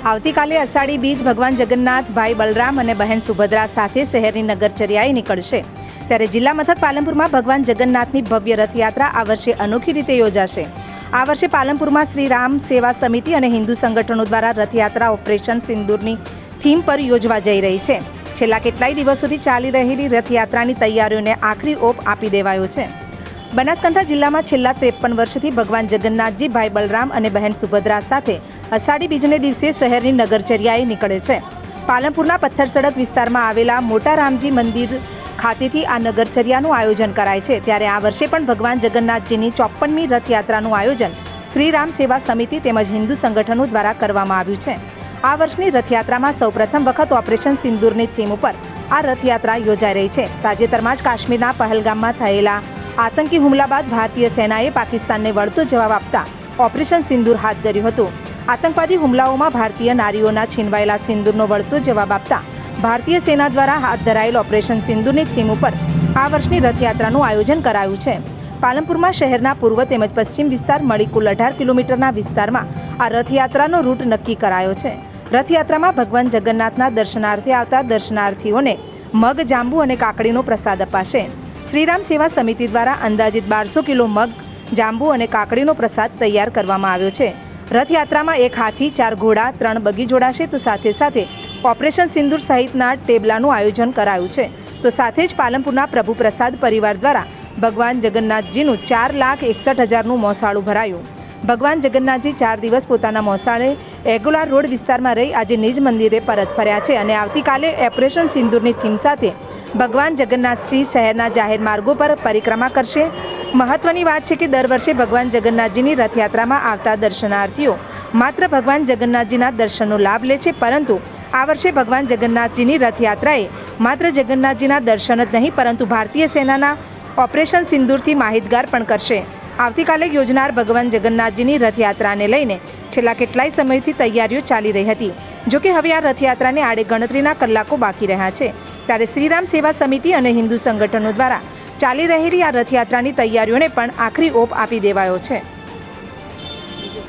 આવતીકાલે અષાઢી બીજ ભગવાન જગન્નાથ ભાઈ બલરામ અને બહેન સુભદ્રા સાથે શહેરની નગરચર્યાએ નીકળશે। ત્યારે જિલ્લા મથક પાલનપુરમાં ભગવાન જગન્નાથની ભવ્ય રથયાત્રા આ વર્ષે અનોખી રીતે યોજાશે। આ વર્ષે પાલનપુરમાં શ્રી રામ સેવા સમિતિ અને હિન્દુ સંગઠનો દ્વારા રથયાત્રા ઓપરેશન સિંદૂરની થીમ પર યોજવા જઈ રહી છે। છેલ્લા કેટલાય દિવસોથી ચાલી રહેલી રથયાત્રાની તૈયારીઓને આખરી ઓપ આપી દેવાયો છે। બનાસકાંઠા જિલ્લામાં છેલ્લા 53 વર્ષથી ભગવાન જગન્નાથજી ભાઈ બલરામ અને બહેન સુભદ્રા સાથે અષાઢી બીજને દિવસે શહેરની નગરચર્યાએ નીકળે છે। પાલનપુરના પથ્થર સડક વિસ્તારમાં આવેલા મોટા રામજી મંદિર ખાતેથી આ નગરચર્યાનું આયોજન કરાય છે। ત્યારે આ વર્ષે પણ ભગવાન જગન્નાથજીની 54મી રથયાત્રાનું આયોજન શ્રી રામ સેવા સમિતિ તેમજ હિન્દુ સંગઠનો દ્વારા કરવામાં આવ્યું છે। આ વર્ષની રથયાત્રામાં સૌપ્રથમ વખત ઓપરેશન સિંદૂરની થીમ ઉપર આ રથયાત્રા યોજાઈ રહી છે। તાજેતરમાં જ કાશ્મીરના પહલગામમાં થયેલા આતંકી હુમલા બાદ ભારતીય સેનાએ પાકિસ્તાનને વળતો જવાબ આપતા ઓપરેશન સિંદૂર હાથ ધર્યું હતું। આતંકવાદી હુમલાઓમાં ભારતીય નારીઓના છીનવાયેલા સિંદૂરનો વળતો જવાબ આપતા ભારતીય સેના દ્વારા હાથ ધરાયેલ ઓપરેશન સિંદૂરની થીમ ઉપર આ વર્ષની રથયાત્રાનું આયોજન કરાયું છે। પાલનપુરમાં શહેરના પૂર્વ તેમજ પશ્ચિમ વિસ્તાર મળી કુલ 18 કિલોમીટરના વિસ્તારમાં આ રથયાત્રાનો રૂટ નક્કી કરાયો છે। રથયાત્રામાં ભગવાન જગન્નાથના દર્શનાર્થે આવતા દર્શનાર્થીઓને મગ, જાંબુ અને કાકડીનો પ્રસાદ અપાશે। શ્રીરામ સેવા સમિતિ દ્વારા અંદાજિત 1200 કિલો મગ, જાંબુ અને કાકડીનો પ્રસાદ તૈયાર કરવામાં આવ્યો છે। રથયાત્રામાં 1 હાથી, 4 ઘોડા, 3 બગી જોડાશે તો સાથે સાથે ઓપરેશન સિંદૂર સહિતના ટેબલાનું આયોજન કરાયું છે। તો સાથે જ પાલનપુરના પ્રભુ પ્રસાદ પરિવાર દ્વારા ભગવાન જગન્નાથજીનું 4,61,000નું મોસાળું ભરાયું। ભગવાન જગન્નાથજી 4 દિવસ પોતાના મોસાળે એગોલાર રોડ વિસ્તારમાં રહી આજે નિજ મંદિરે પરત ફર્યા છે અને આવતીકાલે ઓપરેશન સિંદૂરની થીમ સાથે ભગવાન જગન્નાથજી શહેરના જાહેર માર્ગો પર પરિક્રમા કરશે। મહત્વની વાત છે કે દર વર્ષે ભગવાન જગન્નાથજીની રથયાત્રામાં આવતા દર્શનાર્થીઓ માત્ર ભગવાન જગન્નાથજીના દર્શનનો લાભ લે છે, પરંતુ આ વર્ષે ભગવાન જગન્નાથજીની રથયાત્રાએ માત્ર જગન્નાથજીના દર્શન જ નહીં પરંતુ ભારતીય સેનાના ઓપરેશન સિંદૂરથી માહિતગાર પણ કરશે। આવતીકાલે યોજનાર ભગવાન જગન્નાથજીની રથયાત્રાને લઈને છેલ્લા કેટલાય સમયથી તૈયારીઓ ચાલી રહી હતી। જોકે હવે આ રથયાત્રાને આડે ગણતરીના કલાકો બાકી રહ્યા છે। ત્યારે શ્રીરામ સેવા સમિતિ અને હિન્દુ સંગઠનો દ્વારા ચાલી રહેલી આ રથયાત્રાની તૈયારીઓને પણ આખરી ઓપ આપી દેવાયો છે।